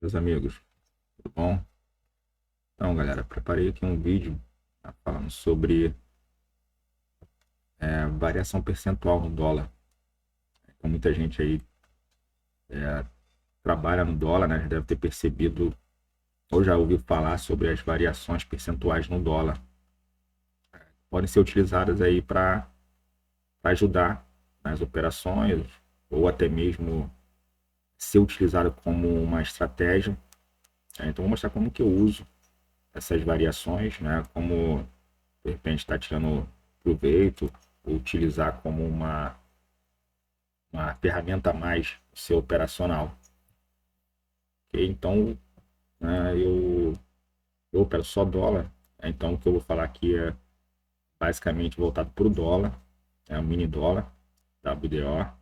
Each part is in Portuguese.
Meus amigos, tudo bom? Então, galera, preparei aqui um vídeo, tá, falando sobre variação percentual no dólar. Então, muita gente aí trabalha no dólar, né? Já deve ter percebido ou já ouviu falar sobre as variações percentuais no dólar. Podem ser utilizadas aí para ajudar nas operações ou até mesmo ser utilizado como uma estratégia. Então, vou mostrar como que eu uso essas variações, né? Como de repente está tirando proveito, ou utilizar como uma ferramenta a mais no seu operacional. Okay? Então, né, eu opero só dólar, né? Então o que eu vou falar aqui é basicamente voltado para o dólar, é o mini dólar, WDO,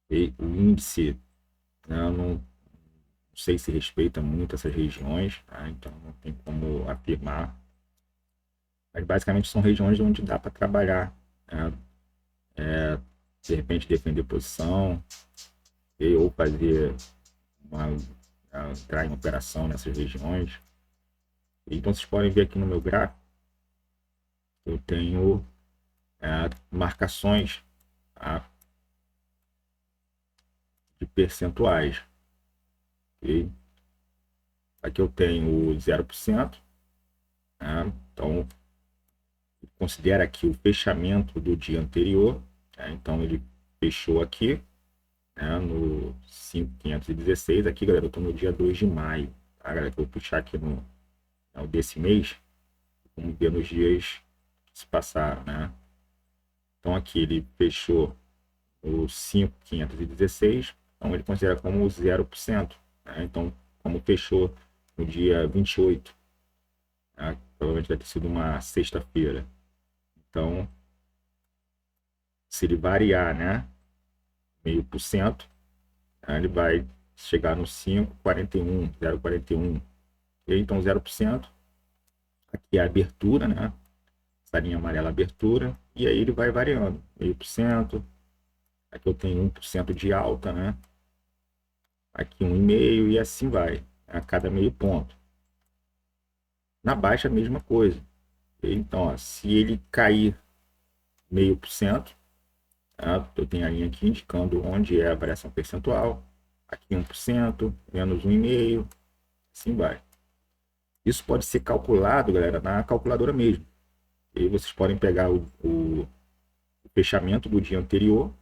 e o índice, né, eu não sei se respeita muito essas regiões, tá? Então não tem como afirmar, mas basicamente são regiões onde dá para trabalhar, né? De repente defender posição, ou fazer uma, entrar em operação nessas regiões. Então vocês podem ver aqui no meu gráfico, eu tenho marcações, tá, de percentuais. Okay? Aqui eu tenho o 0%, né? Então considera aqui o fechamento do dia anterior, né? Então ele fechou aqui, né, no 5.516. Aqui, galera, eu estou no dia 2 de maio, tá, galera? Eu vou puxar aqui no desse mês, vamos ver nos dias que se passaram, né? Então aqui ele fechou o 5.516, então ele considera como 0%, né? Então, como fechou no dia 28, né? Provavelmente vai ter sido uma sexta-feira. Então, se ele variar, né, 0,5%, né, ele vai chegar no 5,41, 0,41. Então, 0%, aqui é a abertura, né? Essa linha amarela, abertura, e aí ele vai variando, 0,5%. Aqui eu tenho 1% de alta, né? Aqui 1,5% e assim vai, a cada meio ponto. Na baixa, a mesma coisa. Então, ó, se ele cair 0,5%, tá? Eu tenho a linha aqui indicando onde é a variação percentual. Aqui 1%, menos 1,5%, assim vai. Isso pode ser calculado, galera, na calculadora mesmo. E aí vocês podem pegar o fechamento do dia anterior.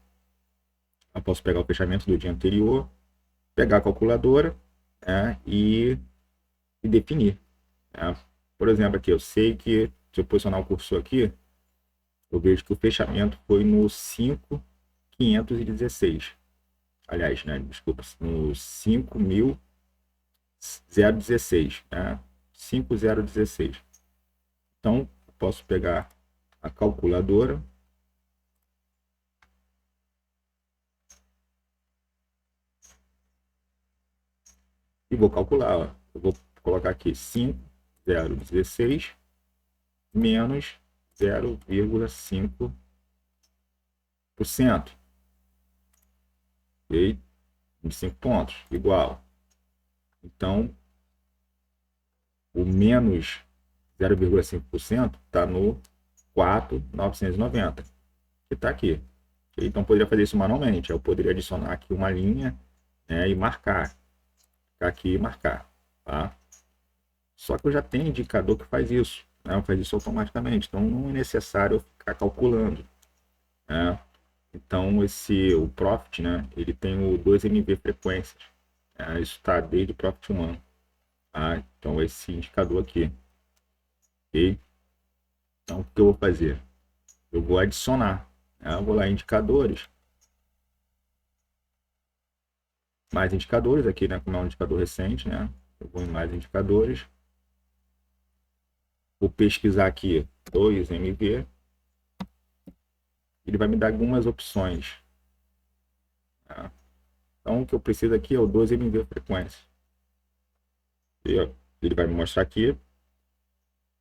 Eu posso pegar o fechamento do dia anterior, pegar a calculadora, né, e definir, né? Por exemplo, aqui eu sei que se eu posicionar o cursor aqui, eu vejo que o fechamento foi no 5.516. Aliás, né, desculpa, no 5.016, né? 5.016. Então, eu posso pegar a calculadora e vou calcular. Ó. Eu vou colocar aqui 5.016 menos 0,5%. Ok? 25 pontos, igual. Então, o menos 0,5% está no 4.990, que está aqui. Então, poderia fazer isso manualmente. Eu poderia adicionar aqui uma linha, né, e marcar. Ficar aqui e marcar. Tá? Só que eu já tenho indicador que faz isso. Né, faz isso automaticamente. Então, não é necessário eu ficar calculando. Né? Então, o Profit, né, ele tem o 2MV frequências. Isso está desde o Profit humano. Tá? Então, esse indicador aqui. Ok? Então, o que eu vou fazer? Eu vou adicionar. Né? Eu vou lá em indicadores. Mais indicadores aqui, né? Como é um indicador recente, né? Eu vou em mais indicadores. Vou pesquisar aqui 2MV. Ele vai me dar algumas opções. Tá? Então, o que eu preciso aqui é o 2MV frequência. E, ó, ele vai me mostrar aqui.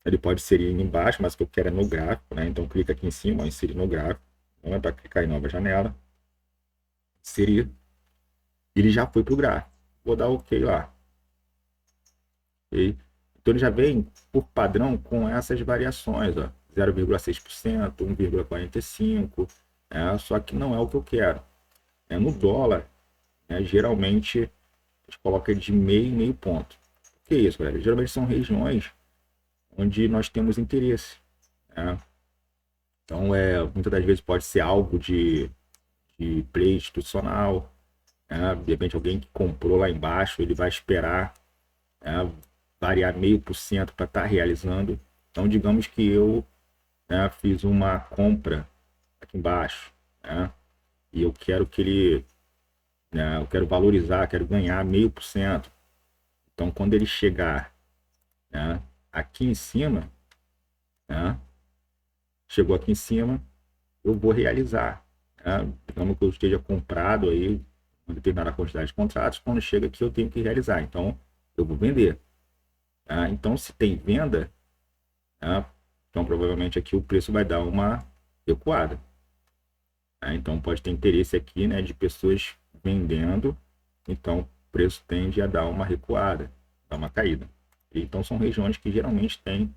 Ele pode inserir embaixo, mas o que eu quero é no gráfico, né? Então, clica aqui em cima, ó, inserir no gráfico. Não é para clicar em nova janela. Inserir. Ele já foi para o gráfico. vou dar OK lá. Okay? Então ele já vem por padrão com essas variações, ó, 0,6%, 1,45%, só que não é o que eu quero. No dólar, geralmente a gente coloca de meio ponto. O que é isso, galera? Geralmente são regiões onde nós temos interesse. Né? Então, muitas das vezes pode ser algo de play institucional. De repente, alguém que comprou lá embaixo, ele vai esperar variar 0,5% para estar realizando. Então, digamos que eu fiz uma compra aqui embaixo, e eu quero que ele, eu quero valorizar, quero ganhar 0,5%. Então, quando ele chegar aqui em cima, chegou aqui em cima, eu vou realizar. Digamos que eu esteja comprado aí uma determinada quantidade de contratos, quando chega aqui eu tenho que realizar. Então, eu vou vender. Então, se tem venda, então provavelmente aqui o preço vai dar uma recuada. Então, pode ter interesse aqui, de pessoas vendendo. Então, o preço tende a dar uma recuada, dar uma caída. Então, são regiões que geralmente têm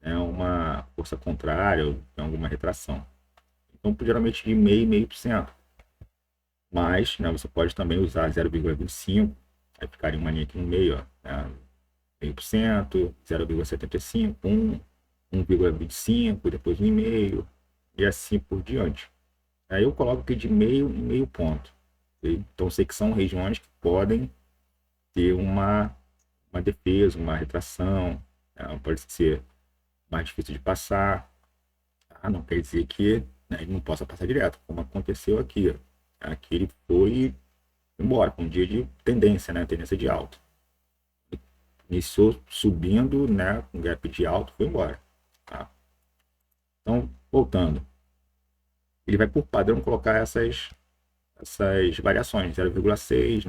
uma força contrária ou tem alguma retração. Então, geralmente de 0,5%. Mas você pode também usar 0,25%, aí ficaria uma linha aqui no meio, ó, 0,5%, 0,75%, 1,25%, depois 1,5% e assim por diante. Aí eu coloco aqui de meio em meio ponto. Então, sei que são regiões que podem ter uma defesa, uma retração, pode ser mais difícil de passar. Não quer dizer que ele não possa passar direto, como aconteceu aqui. Aqui ele foi embora, com um dia de tendência, tendência de alta. Iniciou subindo, com gap de alto, foi embora. Tá? Então, voltando. Ele vai, por padrão, colocar essas variações, 0,6,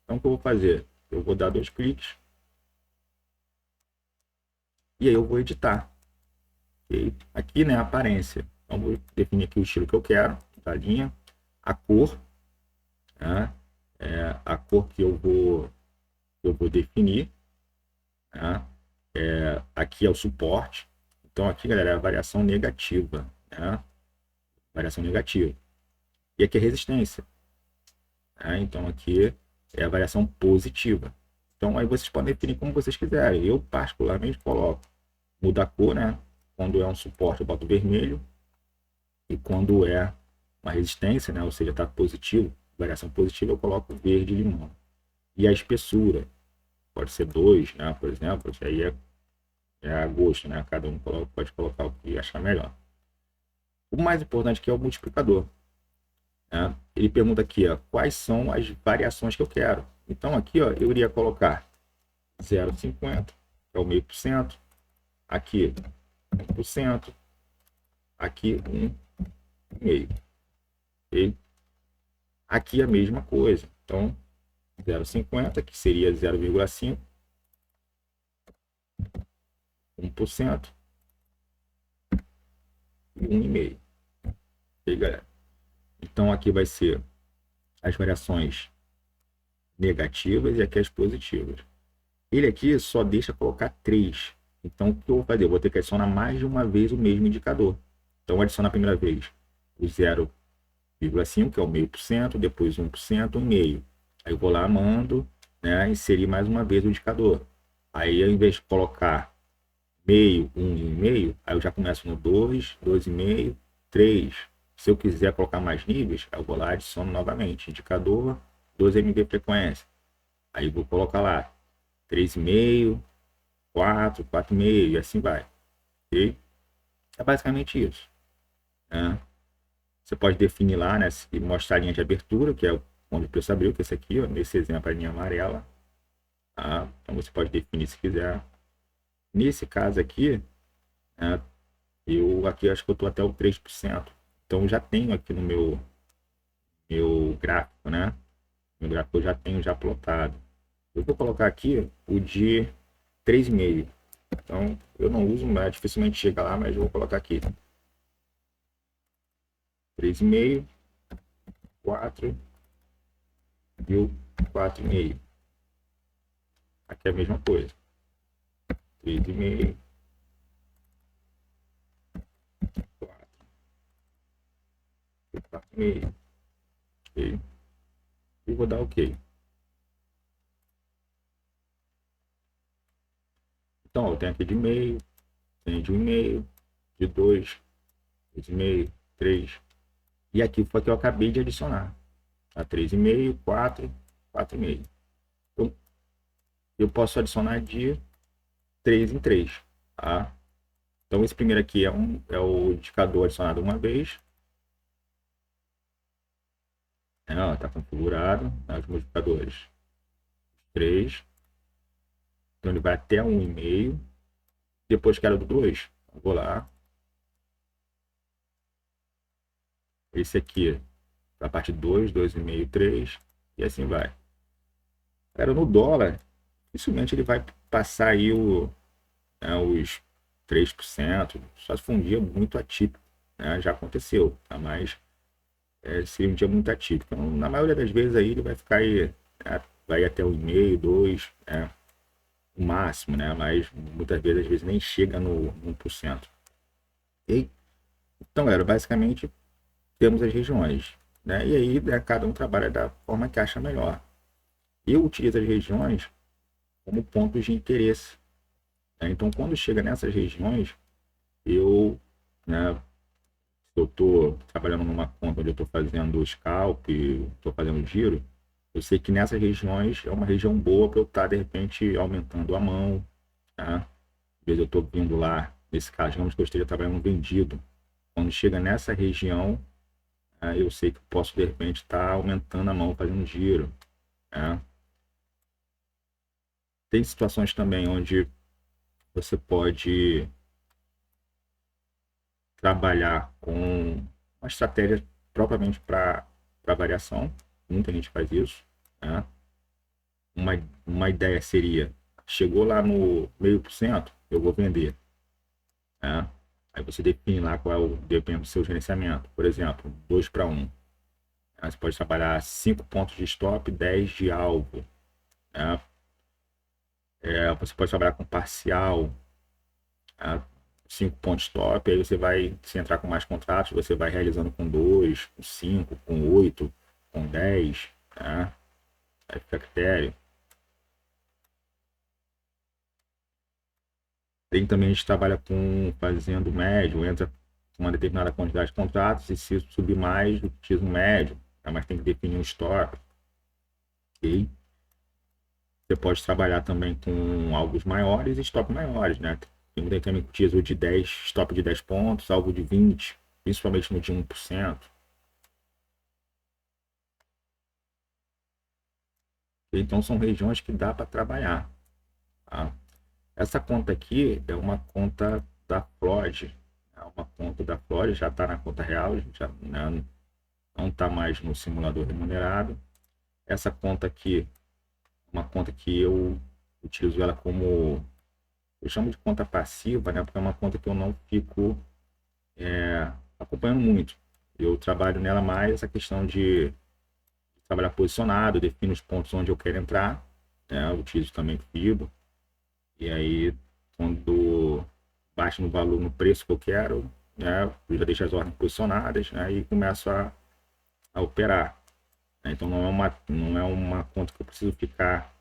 Então, o que eu vou fazer? Eu vou dar 2 cliques. E aí eu vou editar. Okay? Aqui, a aparência. Então, vou definir aqui o estilo que eu quero, da linha, a cor, a cor que eu vou definir. Aqui é o suporte. Então, aqui, galera, é a variação negativa. Variação negativa. E aqui é resistência. Então, aqui é a variação positiva. Então, aí vocês podem definir como vocês quiserem. Eu, particularmente, coloco muda a cor, Quando é um suporte, eu boto vermelho. E quando é uma resistência, ou seja, está positivo, variação positiva, eu coloco verde e limão. E a espessura, pode ser 2, por exemplo, que aí é a gosto, cada um pode colocar o que achar melhor. O mais importante aqui é o multiplicador. Ele pergunta aqui, quais são as variações que eu quero. Então aqui, eu iria colocar 0,50, que é o 0,5%, aqui 1%, aqui 1,5%. Okay? Aqui a mesma coisa. Então, 0,50, que seria 0,5%, 1% e 1,5%. Ok, galera? Então, aqui vai ser as variações negativas e aqui as positivas. Ele aqui só deixa colocar 3. Então, o que eu vou fazer? Eu vou ter que adicionar mais de uma vez o mesmo indicador. Então, adicionar a primeira vez o 0,5, que é o 0,5%, depois 1%, 1,5%. Aí eu vou lá, mando, inserir mais uma vez o indicador. Aí, ao invés de colocar meio, 1 e 1,5, aí eu já começo no 2, 2,5, 3. Se eu quiser colocar mais níveis, eu vou lá e adiciono novamente. Indicador, 2 MB frequência. Aí eu vou colocar lá 3,5, 4, 4,5 e assim vai. Ok? É basicamente isso. Você pode definir lá, e mostrar a linha de abertura, que é onde o preço abriu, que é esse aqui, nesse exemplo, a linha amarela. Então você pode definir se quiser. Nesse caso aqui, eu aqui acho que eu estou até o 3%. Então eu já tenho aqui no meu gráfico, Meu gráfico eu já tenho já plotado. Eu vou colocar aqui o de 3,5. Então eu não uso, dificilmente chega lá, mas eu vou colocar aqui 3,5, 4 e o 4,5. Aqui é a mesma coisa. 3,5. 4. 4,5. Ok. E vou dar OK. Então, eu tenho aqui de meio, tenho de 1,5, de 2, 2,5, 3. E aqui foi que eu acabei de adicionar. A 3,5, 4, 4,5. Então, eu posso adicionar de 3 em 3. Tá? Então, esse primeiro aqui é o indicador adicionado uma vez. Está configurado. Os modificadores 3. Então, ele vai até 1,5. Depois quero do 2. Eu vou lá. Esse aqui, a parte 2, 2,5, 3. E assim vai. Cara, no dólar, dificilmente ele vai passar aí os 3%. Só se for um dia muito atípico. Né? Já aconteceu. Tá? Mas seria um dia muito atípico. Então, na maioria das vezes aí ele vai ficar aí, vai até 1,5, 2, né? O máximo, né? Mas muitas vezes, às vezes nem chega no 1%. E, então, galera, basicamente temos as regiões, né? E aí, né, cada um trabalha da forma que acha melhor. Eu utilizo as regiões como pontos de interesse, né? Então, quando chega nessas regiões, eu, né, eu estou trabalhando numa conta onde eu estou fazendo scalp, estou fazendo giro, eu sei que nessas regiões é uma região boa para eu estar, de repente, aumentando a mão. Tá? Às vezes eu estou vindo lá, nesse caso, digamos que eu esteja trabalhando vendido. Quando chega nessa região, eu sei que posso, de repente, estar aumentando a mão, fazendo giro. Tá? Tem situações também onde você pode trabalhar com uma estratégia propriamente para variação. Muita gente faz isso. Né? Uma ideia seria, chegou lá no 0,5%, eu vou vender. Né? Aí você define lá qual depende do seu gerenciamento. Por exemplo, 2-1. Você pode trabalhar 5 pontos de stop, 10 de alvo. Né? Você pode trabalhar com parcial, 5 pontos stop, aí você vai, se entrar com mais contratos, você vai realizando com 2, com 5, com 8, com 10. Né? Aí fica a critério. Tem também, a gente trabalha fazendo médio, entra com uma determinada quantidade de contratos e se subir mais, utiliza um médio, né? Mas tem que definir um stop. Ok? Você pode trabalhar também com alvos maiores e stop maiores, né? Tem muita gente também que utiliza o de 10, stop de 10 pontos, alvo de 20, principalmente no de 1%. Então são regiões que dá para trabalhar. Tá? Essa conta aqui é uma conta da Florida. É uma conta da Florida, já está na conta real, já, né, não está mais no simulador remunerado. Essa conta aqui é uma conta que eu utilizo ela como, eu chamo de conta passiva, né, porque é uma conta que eu não fico acompanhando muito. Eu trabalho nela mais essa questão de trabalhar posicionado, defino os pontos onde eu quero entrar, né, eu utilizo também FIBO, e aí quando baixa no valor, no preço que eu quero, né, eu já deixo as ordens posicionadas, né, e começo a operar. Então não é uma conta que eu preciso ficar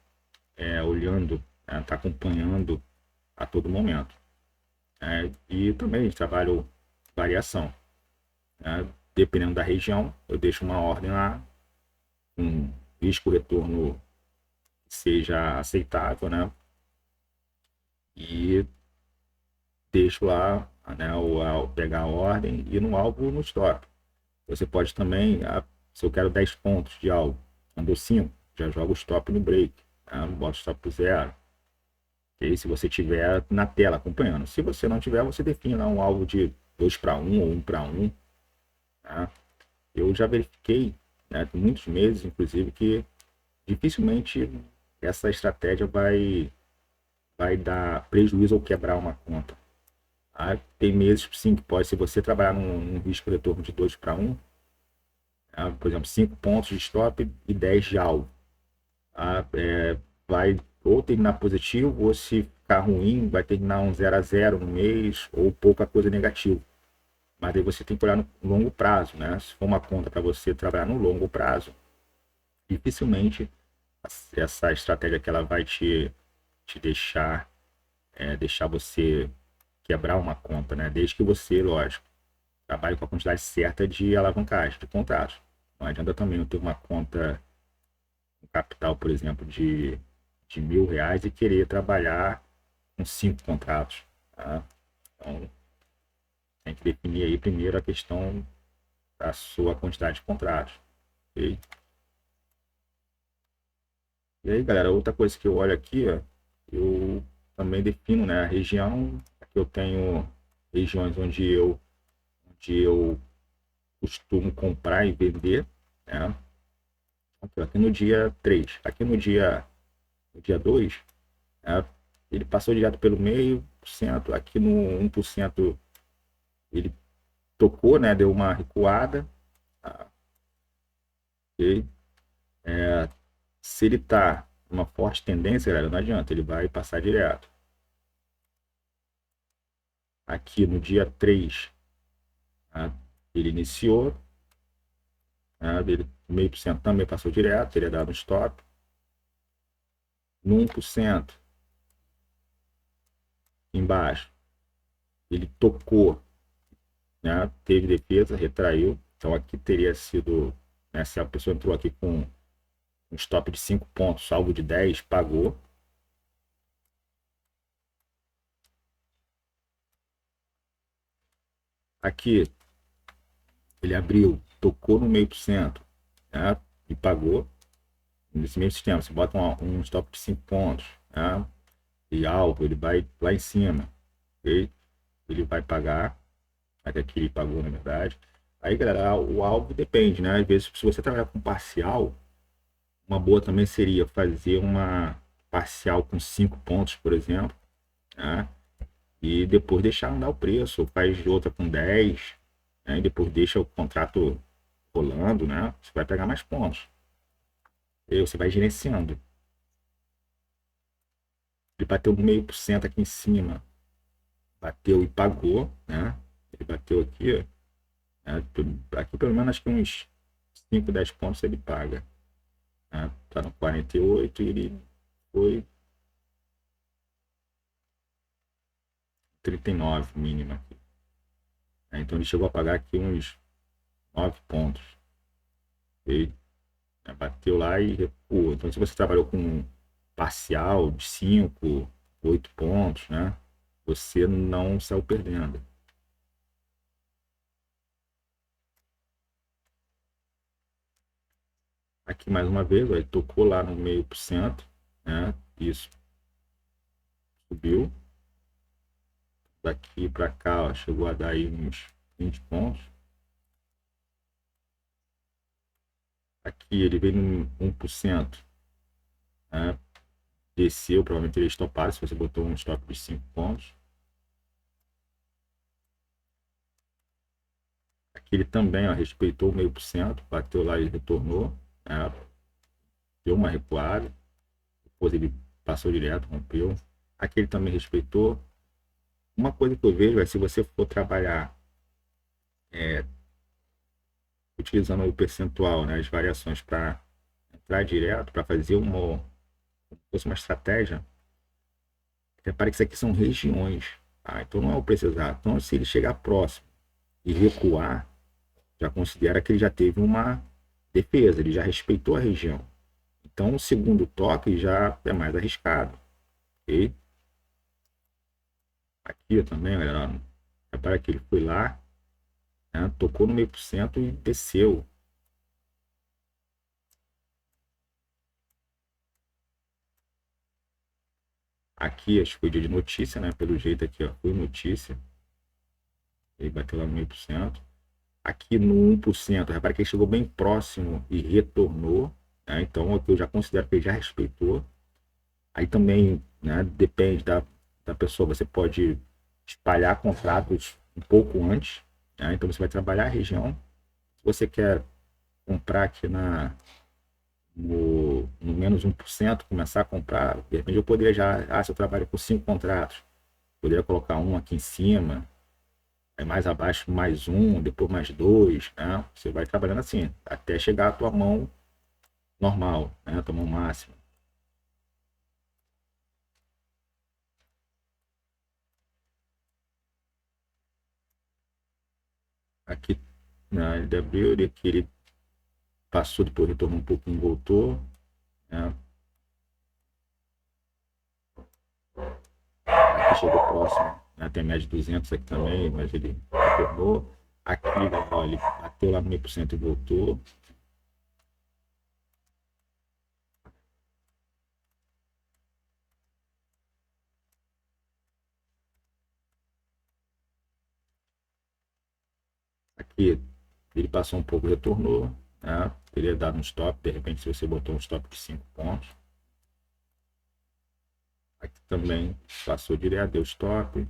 olhando, tá acompanhando a todo momento. E também trabalho variação. Né? Dependendo da região, eu deixo uma ordem lá, um risco-retorno que seja aceitável, né? E deixo lá, né, pegar a ordem e no alvo no stop. Você pode também, se eu quero 10 pontos de alvo, andou 5, já jogo o stop no break, né? Boto stop pro 0. E se você tiver na tela acompanhando. Se você não tiver, você define lá um alvo de 2-1 ou 1-1. Tá? Eu já verifiquei, né, por muitos meses, inclusive, que dificilmente essa estratégia vai dar prejuízo ou quebrar uma conta. Tá? Tem meses, sim, que pode, se você trabalhar num risco de retorno de 2-1, tá? Por exemplo, 5 pontos de stop e 10 de alvo. vai ou terminar positivo, ou se ficar ruim, vai terminar um 0 a 0 no mês, ou pouca coisa negativa. Mas aí você tem que olhar no longo prazo, né? Se for uma conta para você trabalhar no longo prazo, dificilmente essa estratégia que ela vai te deixar você quebrar uma conta, né? Desde que você, lógico, trabalhe com a quantidade certa de alavancagem, de contratos. Não adianta também eu ter uma conta, um capital, por exemplo, de R$ 1.000 e querer trabalhar com 5 contratos. Tá? Então, tem que definir aí primeiro a questão da sua quantidade de contratos. Okay? E aí, galera, outra coisa que eu olho aqui, ó, eu também defino, né, a região. Aqui eu tenho regiões onde eu costumo comprar e vender, né? Aqui no dia 3, aqui no dia 2, né, ele passou direto pelo meio por cento, aqui no 1% ele tocou, né, deu uma recuada, tá? Ok? Se ele tá uma forte tendência, galera, não adianta, ele vai passar direto. Aqui no dia 3, tá? Ele iniciou, né, ele, 0,5% também passou direto, teria dado um stop. No 1%, embaixo, ele tocou, né, teve defesa, retraiu. Então aqui teria sido, né, se a pessoa entrou aqui com um stop de 5 pontos, salvo de 10, pagou. Aqui ele abriu, tocou no 0,5%, né, e pagou. Nesse mesmo sistema, você bota um stop de 5 pontos, né, e alvo, ele vai lá em cima, okay? Ele vai pagar, até que ele pagou na verdade. Aí, galera, o alvo depende, né? Às vezes, se você trabalhar com parcial, uma boa também seria fazer uma parcial com 5 pontos, por exemplo, né? E depois deixar andar o preço, ou faz outra com 10, né? E depois deixa o contrato rolando, né? Você vai pegar mais pontos. E você vai gerenciando. Ele bateu 0,5% aqui em cima, bateu e pagou, né? Ele bateu aqui, né? Aqui pelo menos acho que uns 5, 10 pontos ele paga, né? Tá no 48 e ele foi 39 mínima aqui. Então ele chegou a pagar aqui uns 9 pontos. Okay? Bateu lá e recuou. Então se você trabalhou com parcial de 5, 8 pontos, né? Você não saiu perdendo. Aqui mais uma vez, ó, ele tocou lá no 0,5%, né? Isso subiu. Daqui para cá, ó, chegou a dar aí uns 20 pontos. Aqui ele veio no 1%, né? Desceu, provavelmente ele estopado se você botou um stop de 5 pontos. Aqui ele também, ó, respeitou o 0,5%, bateu lá e retornou, né? Deu uma recuada, depois ele passou direto, rompeu. Aqui ele também respeitou. Uma coisa que eu vejo é, se você for trabalhar utilizando o percentual, né, as variações para entrar direto, para fazer uma estratégia, repare que isso aqui são regiões, tá? Então não é o preço exato. Então, se ele chegar próximo e recuar, já considera que ele já teve uma defesa, ele já respeitou a região. Então, o segundo toque já é mais arriscado, ok? Aqui também, galera, repara que ele foi lá, né, tocou no 0,5% e desceu. Aqui, acho que foi dia de notícia, né? Pelo jeito aqui, ó, foi notícia. Ele bateu lá no 0,5%. Aqui no 1%, repara que ele chegou bem próximo e retornou, né? Então, aqui eu já considero que ele já respeitou. Aí também, né, depende da pessoa. Você pode espalhar contratos um pouco antes, né? Então, você vai trabalhar a região. Se você quer comprar aqui no menos 1%, começar a comprar, de repente eu poderia já, se eu trabalho com 5 contratos, poderia colocar um aqui em cima, aí mais abaixo mais um, depois mais dois, né? Você vai trabalhando assim, até chegar à tua mão normal, né? A tua mão máxima. Aqui na LW, aqui ele passou, depois retornou um pouquinho, voltou, né? Aqui chegou próximo, né? Tem média de 200 aqui também, mas ele retornou. Aqui, ó, ele bateu lá no 1% e voltou. Aqui ele passou um pouco, retornou, né? Teria dado um stop, de repente, se você botou um stop de 5 pontos. Aqui também passou direto, deu stop.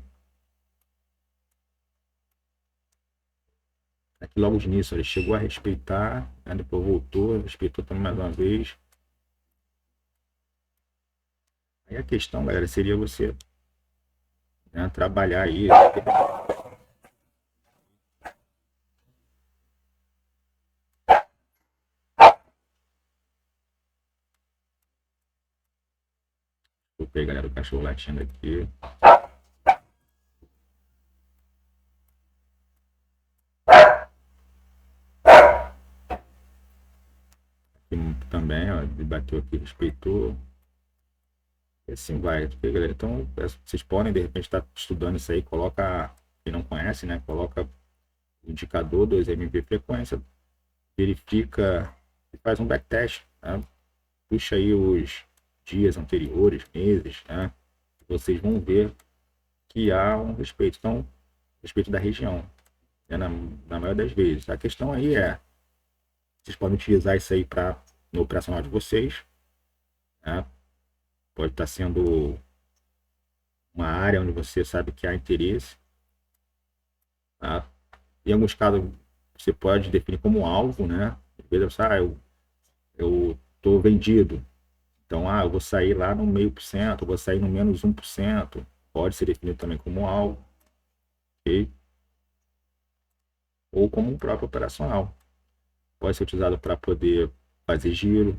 Aqui logo de início ele chegou a respeitar, né? Depois voltou, respeitou também mais uma vez. Aí a questão, galera, seria você, né, trabalhar aí. Vou pegar, galera, o cachorro latindo aqui. Aqui também, ó, ele bateu aqui, respeitou. E assim vai, porque, galera, então vocês podem de repente estar estudando isso aí, coloca, quem não conhece, né, coloca o indicador 2MV frequência, verifica e faz um backtest, né? Puxa aí os dias anteriores, meses, né? Vocês vão ver que há um respeito, então, respeito da região, né? Na maioria das vezes. A questão aí é, vocês podem utilizar isso aí para no operacional de vocês, né? Pode estar sendo uma área onde você sabe que há interesse, tá? Em alguns casos, você pode definir como alvo, né? Às vezes você, eu estou vendido, então, eu vou sair lá no 0,5%, eu vou sair no menos 1%, pode ser definido também como alvo, ok? Ou como um próprio operacional. Pode ser utilizado para poder fazer giro.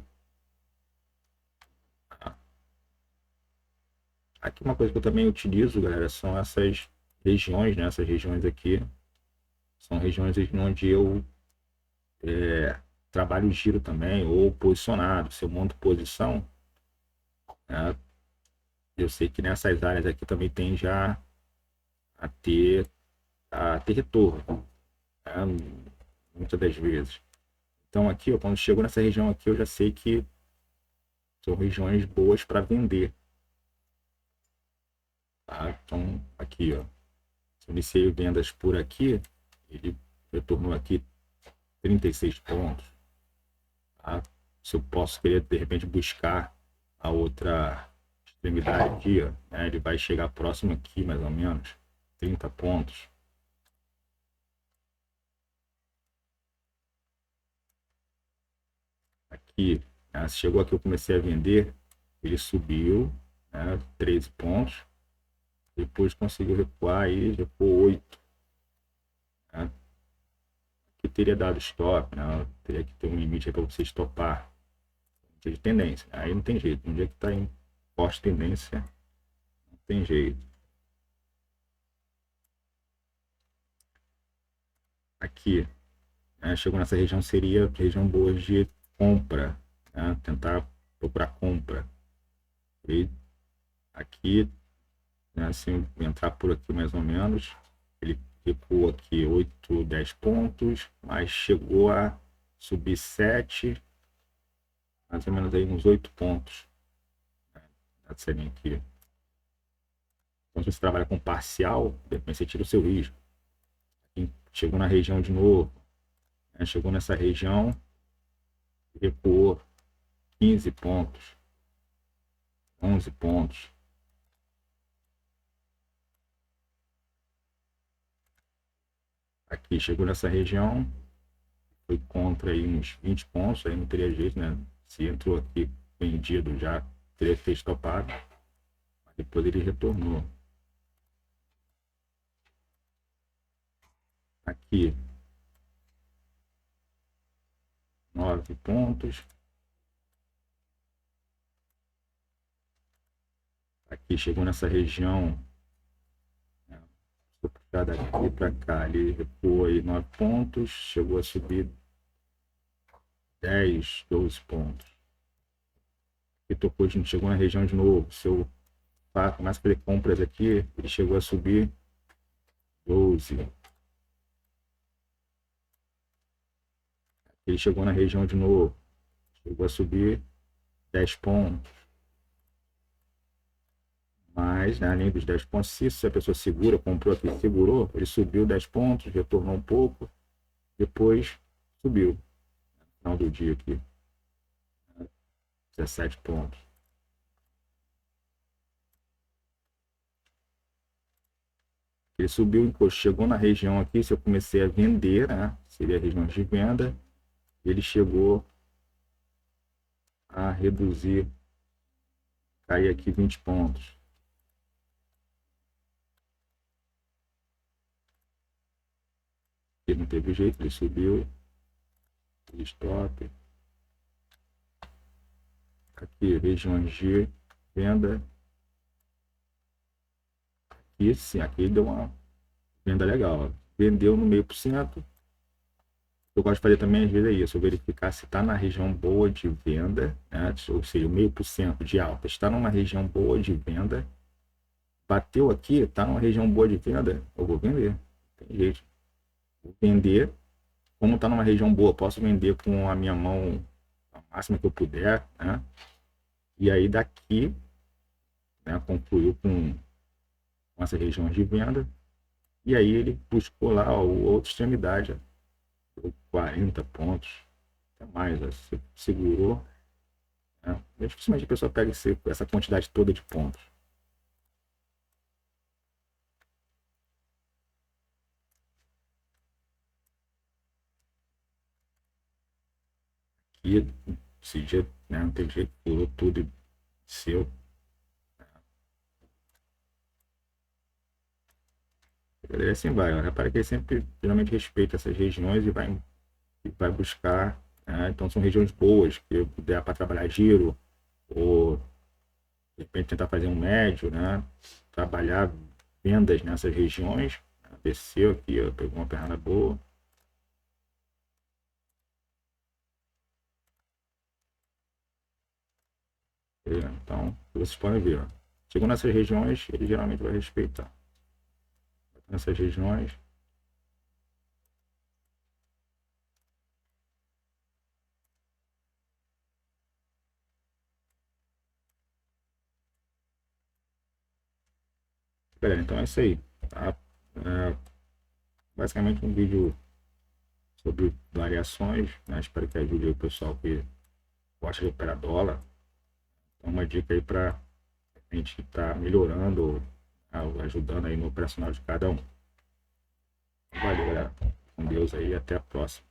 Aqui uma coisa que eu também utilizo, galera, são essas regiões, né? Essas regiões aqui são regiões onde eu trabalho giro também, ou posicionado. Se eu monto posição, né? Eu sei que nessas áreas aqui também tem já a ter, retorno, né? Muitas das vezes. Então aqui, ó, quando chego nessa região aqui, eu já sei que são regiões boas para vender. Tá? Então aqui, ó, se eu iniciei vendas por aqui, ele retornou aqui 36 pontos. Tá? Se eu posso querer de repente buscar a outra extremidade aqui, ó, né? Ele vai chegar próximo aqui, mais ou menos, 30 pontos. Aqui, né? Chegou aqui, eu comecei a vender, ele subiu, né? 13 pontos. Depois conseguiu recuar e recuou 8. Né? Que teria dado stop, né? Teria que ter um limite para você estopar. De tendência. Aí não tem jeito. Um dia que está em forte tendência, não tem jeito. Aqui, né? Chegou nessa região, seria região boa de compra. Né? Tentar procurar compra. E aqui, né, assim, entrar por aqui mais ou menos, ele recuou aqui 8, 10 pontos, mas chegou a subir 7, mais ou menos aí uns 8 pontos. Essa linha aqui. Então, se você trabalha com parcial, depois você tira o seu risco. Aqui, chegou na região de novo, né? Chegou nessa região, recuou 15 pontos, 11 pontos. Aqui chegou nessa região, foi contra aí uns 20 pontos, aí não teria jeito, né? Se entrou aqui vendido já, teria que ter estopado, mas depois ele retornou. Aqui, 9 pontos. Aqui chegou nessa região, né, vou puxar daqui para cá, ele recuou aí 9 pontos, chegou a subir 10, 12 pontos. E tocou, chegou na região de novo. Se eu começo a fazer compras aqui, ele chegou a subir 12. Ele chegou na região de novo, chegou a subir 10 pontos. Mas, né, além dos 10 pontos, se a pessoa segura, comprou aqui, segurou, ele subiu 10 pontos, retornou um pouco, depois subiu. No final do dia aqui, 17 pontos. Ele subiu, chegou na região aqui, se eu comecei a vender, né, seria a região de venda, ele chegou a reduzir, cair aqui 20 pontos. Ele não teve jeito, ele subiu, stop. Aqui, regiões de venda. Aqui sim, aqui deu uma venda legal. Vendeu no meio por cento. Eu gosto de fazer também às vezes é isso, eu verificar se está na região boa de venda, né? Ou seja, o meio por cento de alta. Está numa região boa de venda. Bateu aqui, está numa região boa de venda, eu vou vender. Tem jeito. Vou vender. Como está numa região boa, posso vender com a minha mão a máxima que eu puder, né? E aí daqui, né, concluiu com essas regiões de venda. E aí ele buscou lá a outra extremidade, 40 pontos, até mais, você segurou. Né? Dificilmente a pessoa pega essa quantidade toda de pontos. E esse dia, né, não tem jeito, pulou tudo e seu. Ele assim vai, repara que ele sempre geralmente respeita essas regiões e vai buscar, né? Então são regiões boas, que der para trabalhar giro, ou de repente tentar fazer um médio, né? Trabalhar vendas nessas regiões. Desceu aqui, ó, pegou uma perna boa. Então, vocês podem ver, ó. Chegou nessas regiões, ele geralmente vai respeitar. Nessas regiões. Galera, então é isso aí. Tá? Basicamente um vídeo sobre variações, né? Espero que ajude o pessoal que gosta de operar dólar. Então, uma dica aí para a gente estar melhorando, ajudando aí no operacional de cada um. Valeu, galera. Com Deus aí, até a próxima.